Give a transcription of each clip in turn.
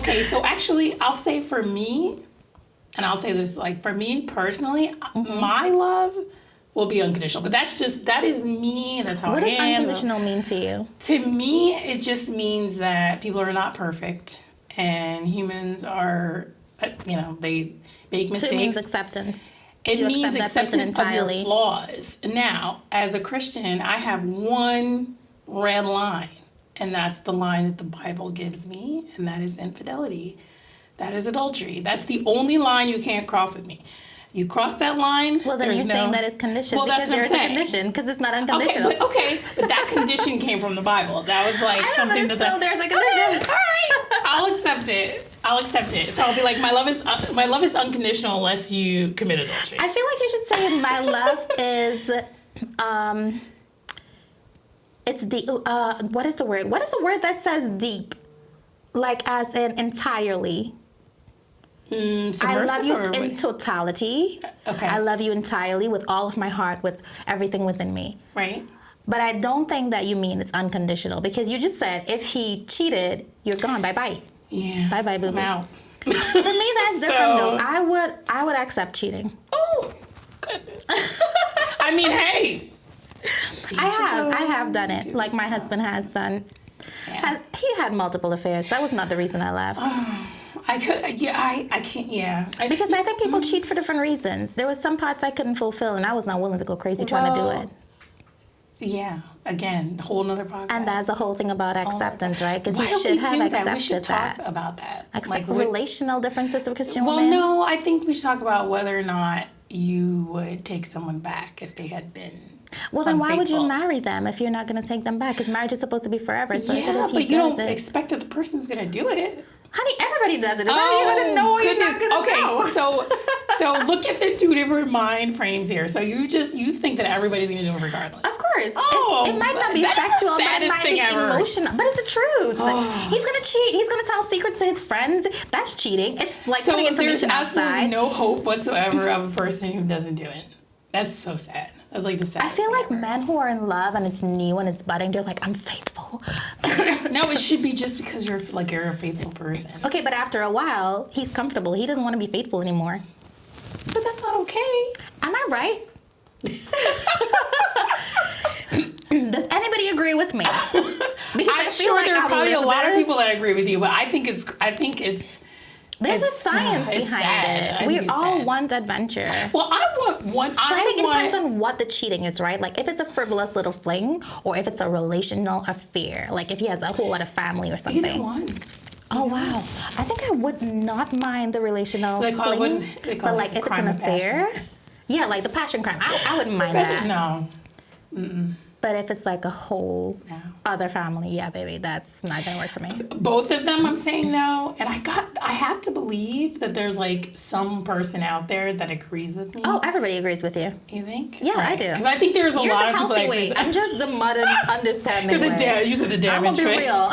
Okay, so actually, I'll say for me, and I'll say this, like, for me personally, my love will be unconditional. But that is me. That's how I am. What does unconditional mean to you? To me, it just means that people are not perfect. And humans are, they make mistakes. So it means acceptance. It You means accept that person acceptance of your entirely. flaws. Now, as a Christian, I have one red line. And that's the line that the Bible gives me. And that is infidelity. That is adultery. That's the only line you can't cross with me. You cross that line. Well, then you're saying that it's conditioned because there's a condition because it's not unconditional. But that condition came from the Bible. That was like something that still there's a condition. All right, I'll accept it. So I'll be like, my love is unconditional unless you commit adultery. I feel like you should say my love is it's deep. What is the word? What is the word that says deep? Like as in entirely. I love you in totality. Okay. I love you entirely with all of my heart, with everything within me. Right. But I don't think that you mean it's unconditional because you just said if he cheated, you're gone. Bye-bye. Yeah. Bye-bye, boo-boo. I'm out. For me, that's different though. I would accept cheating. Oh, goodness. I mean, hey. I have done it. Like my husband has done. Yeah. He had multiple affairs. That was not the reason I left. I can't, yeah. Because I think people cheat for different reasons. There was some parts I couldn't fulfill, and I was not willing to go crazy trying to do it. Yeah, again, whole nother podcast. And that's the whole thing about acceptance, right? Because you Why should have accepted that. We should talk about that. Like relational differences of Christian well, women? no, I think we should talk about whether or not you would take someone back if they had been Well, then why would you unfaithful. marry them if you're not going to take them back? Because marriage is supposed to be forever. So Yeah, but you don't expect that the person's going to do it. Honey, everybody does it. How are you going to know you're not going to know? Okay, so look at the two different mind frames here. So you think that everybody's going to do it regardless. Of course. Oh, it might not be that is the sexual, but it saddest might thing be ever. emotional. But it's the truth. He's going to cheat. He's going to tell secrets to his friends. That's cheating. It's like So putting there's information absolutely outside. no hope whatsoever of a person who doesn't do it. That's so sad. That's like the saddest I feel thing like ever. men who are in love and it's new and it's budding, they're like, I'm faithful. No, it should be just because you're a faithful person. Okay, but after a while, he's comfortable. He doesn't want to be faithful anymore. But that's not okay. Am I right? Does anybody agree with me? Because I'm sure there are probably a lot of people that agree with you, but I think it's there's a science behind it. We all want adventure. Well, I want one. So I think it depends on what the cheating is, right? Like if it's a frivolous little fling, or if it's a relational affair. Like if he has a whole lot of family or something. Either one. Oh wow! I think I would not mind the relational fling, but like if it's an affair, yeah, like the passion crime, I wouldn't mind that. No. Mm-mm. But if it's like a whole other family, yeah, baby, that's not gonna work for me. Both of them, I'm saying no, and I have to believe that there's like some person out there that agrees with me. Oh, everybody agrees with you. You think? Yeah, I do. Because I think there's a You're lot the of people that healthy agree. way. I'm just the modern understanding You're way. You said the I'm damage gonna be real.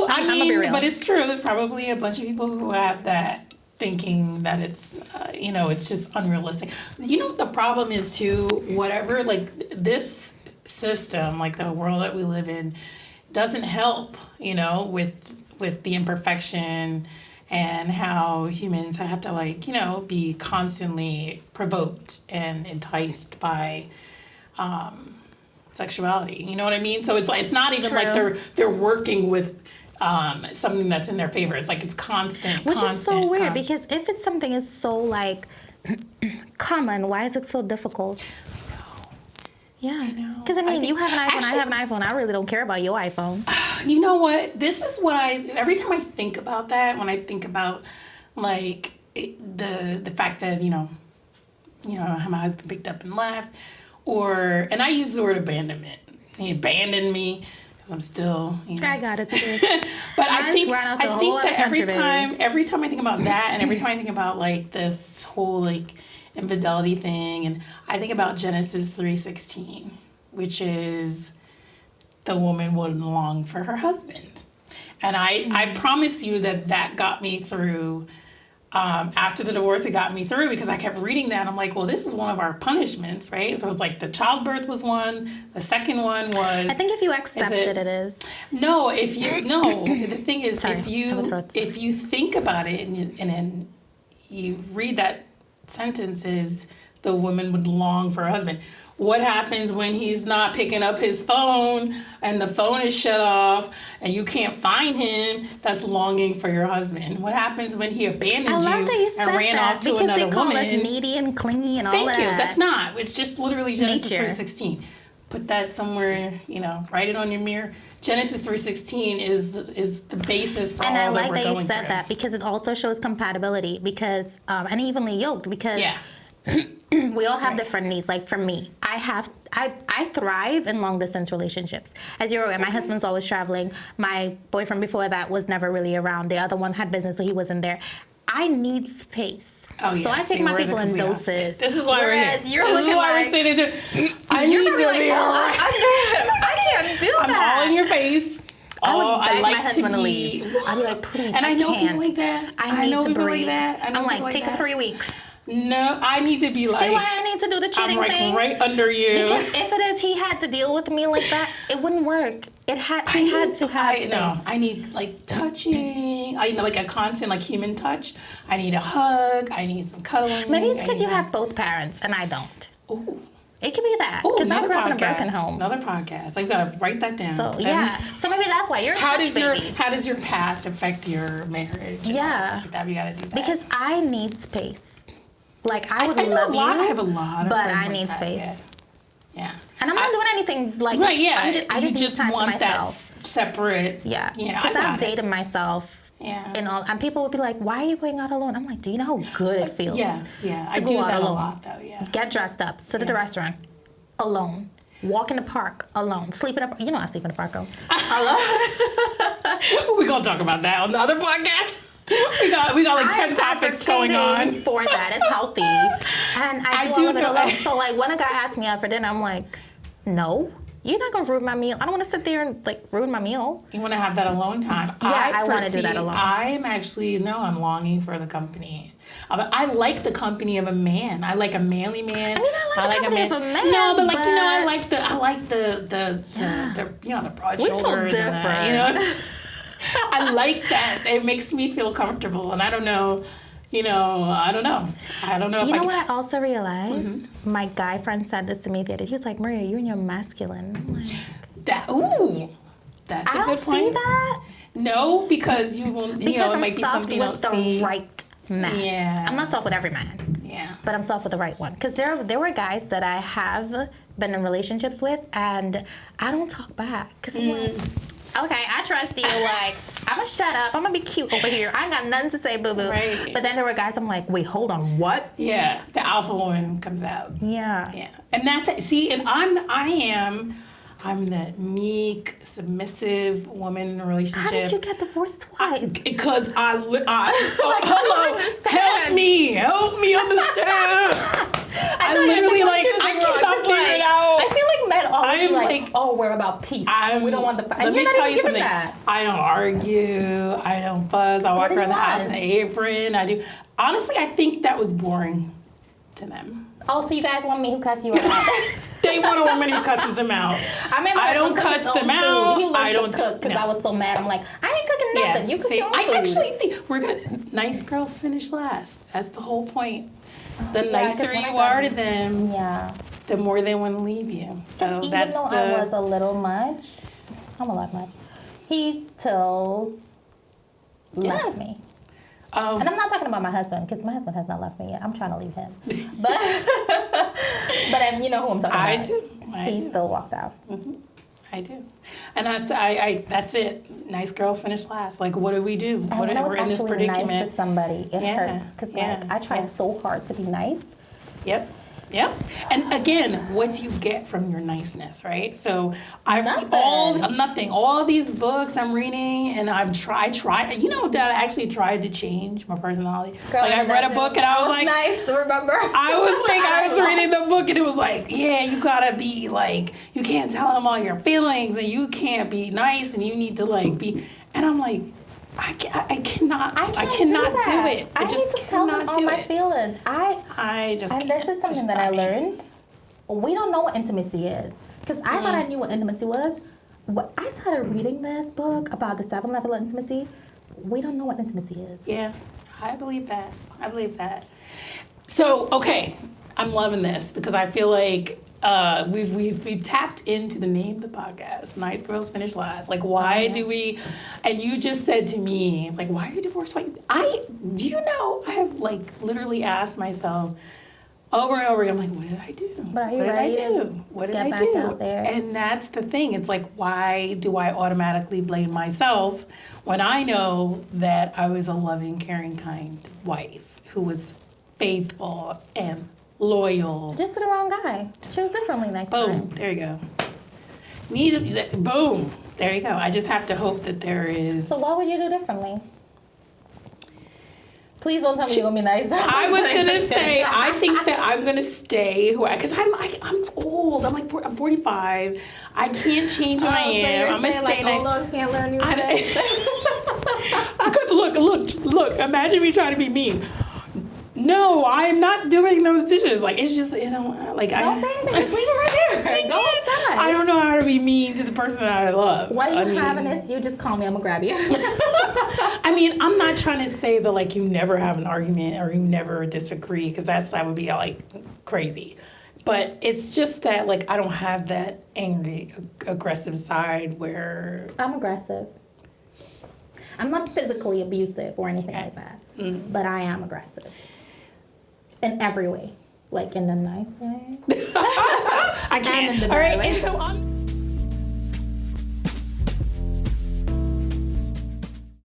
I'm gonna be real. but it's true. There's probably a bunch of people who have that thinking that it's, it's just unrealistic. You know what the problem is too? Whatever, like this system, like the world that we live in, doesn't help, with the imperfection and how humans have to be constantly provoked and enticed by sexuality. You know what I mean? So it's not even like they're working with something that's in their favor. It's like it's constant. Which is so weird because if it's something is so like common, why is it so difficult? Yeah, because I mean, you have an iPhone, I have an iPhone. I really don't care about your iPhone. You know what? This is what every time I think about that, when I think about like the fact that my husband picked up and left, and I use the word abandonment. He abandoned me. I'm still, I got it too. But I think that every time I think about that, and every time I think about like this whole like infidelity thing, and I think about Genesis 3:16, which is the woman would long for her husband, and I promise you that got me through. After the divorce, it got me through because I kept reading that. I'm like, well, this is one of our punishments, right? So it's like the childbirth was one. The second one was... I think if you accept it is. No, the thing is, Sorry, if you think about it and then you read that sentence is the woman would long for a husband. What happens when he's not picking up his phone and the phone is shut off and you can't find him? That's longing for your husband. What happens when he abandoned you and ran off to another woman? Because they call us needy and clingy and all that. Thank you. That's not. It's just literally Genesis 3:16. Put that somewhere, write it on your mirror. Genesis 3:16 is the basis for all that we're going through. And I like that you said that because it also shows compatibility because and evenly yoked because we all have different needs. Like for me, I thrive in long distance relationships. As you're aware, my husband's always traveling. My boyfriend before that was never really around. The other one had business, so he wasn't there. I need space. Oh, yeah. So I take my people in doses. This is why we're here. This is why we're sitting here. I need to be around. I can't do that. I'm all in your face. I like my husband to leave. I'd be like, please, and I know people like that. I know people like that. I'm like, take 3 weeks. No, I need to be like. See why I need to do the cheating thing? I'm right under you. Because if it is he had to deal with me like that, it wouldn't work. He had to have space. No, I need like touching. I need like a constant like human touch. I need a hug. I need some cuddling. Maybe it's because you have both parents and I don't. Ooh. It could be that. Because I grew up in a broken home. Another podcast. I've got to write that down. So So maybe that's why you're how does your past affect your marriage? Yeah. Like that? We got to do that. Because I need space. Like I would love you. I have a lot of but friends I need like space. Yeah. And I'm not doing anything like right. Yeah. I just need time want to myself. That separate. Yeah. Because I've dated myself. Yeah. And people would be like, "Why are you going out alone?" I'm like, "Do you know how good it feels?" Yeah. To go out alone. A lot, though. Yeah. Get dressed up. Sit at the restaurant. Alone. Walk in the park alone. Sleep in a park. You know I sleep in the park alone. We're gonna talk about that on the other podcast. We got like 10 topics going on. For that, it's healthy, and I do all of it alone. So like when a guy asks me out for dinner, I'm like, no. You're not gonna ruin my meal. I don't want to sit there and like ruin my meal. You want to have that alone time. Yeah, I want to do that alone. I'm longing for the company. I like the company of a man. I like a manly man. I mean, I like the company of a man. No, but like I like the broad shoulders. So different. And I like that. It makes me feel comfortable, and I don't know. I don't know. You know what I also realized? Mm-hmm. My guy friend said this to me the other day. He was like, Maria, you and you're masculine. I'm like, that's a good point. See that? No, because you will. It might be something you don't see. The right man. Yeah. I'm not soft with every man. Yeah. But I'm soft with the right one. Because there were guys that I have been in relationships with, and I don't talk back. Because I'm like, okay, I trust you. Like, I'm going to shut up. I'm going to be cute over here. I ain't got nothing to say, boo-boo. Right. But then there were guys I'm like, wait, hold on, what? Yeah, the alpha woman comes out. Yeah. Yeah. And and I'm that meek, submissive woman in a relationship. How did you get divorced twice? Because hello, help me understand. I literally I cannot figure it out. I feel like men always like, oh, we're about peace. We don't want the. Let me tell you something. I don't argue. I don't fuzz. I walk around the house in an apron. I do. Honestly, I think that was boring to them. Oh, so you guys want me who cuss you out? They want a woman who cusses them out. I don't cuss them out. I don't cook because I was so mad. I'm like, I ain't cooking nothing. You cook your own food. I actually think nice girls finish last. That's the whole point. The nicer you are to them, the more they want to leave you. So that's even though I was a little much, I'm a lot much. He still left me. And I'm not talking about my husband, because my husband has not left me yet. I'm trying to leave him. But you know who I'm talking about. I do. He still walked out. Mm-hmm. I do. And I that's it. Nice girls finish last. Like, what do we do? And when I was in this predicament. Nice to somebody, it hurts. Because I tried so hard to be nice. Yep. And again, what do you get from your niceness, right? So nothing. All these books I'm reading, and I try. You know that I actually tried to change my personality. Girl, I read a book and I was like, nice. Remember? I was reading the book and it was like, yeah, you gotta be like, you can't tell them all your feelings, and you can't be nice, and you need to like be. And I'm like, I cannot do it. I just need to tell them all my feelings. I just and this is something that I learned. We don't know what intimacy is. Because I thought I knew what intimacy was, I started reading this book about the 7 level intimacy. We don't know what intimacy is. Yeah, I believe that. I believe that. So, okay, I'm loving this because I feel like we've tapped into the name of the podcast, Nice Girls Finish Last. Like, why do we, and you just said to me, like, why are you divorced? Do you know, I have like literally asked myself over and over again, I'm like, what did I do? But are you ready to What did get I back do? out there? And that's the thing. It's like, why do I automatically blame myself when I know that I was a loving, caring, kind wife who was faithful and loyal? Just to the wrong guy. Choose differently next Boom. time. There you go. Boom. There you go. I just have to hope that there is. So what would you do differently? Please don't tell me you're gonna be nice. I was gonna say, I think that I'm gonna stay because I'm old. I'm 45. I can't change who I am. So I'm gonna stay nice. Old dogs can't learn new things. Because look. Imagine me trying to be mean. No, I'm not doing those dishes. Like, it's just, like, Don't say anything. Just leave it right there. Go outside. I don't know how to be mean to the person that I love. While you having this, you just call me. I'm gonna grab you. I mean, I'm not trying to say that, like, you never have an argument or you never disagree, because that would be, like, crazy. But it's just that, like, I don't have that angry, aggressive side where... I'm aggressive. I'm not physically abusive or anything like that. But I am aggressive. In every way. Like, in a nice way. I can't. And in the All bad right, way. and so I'm...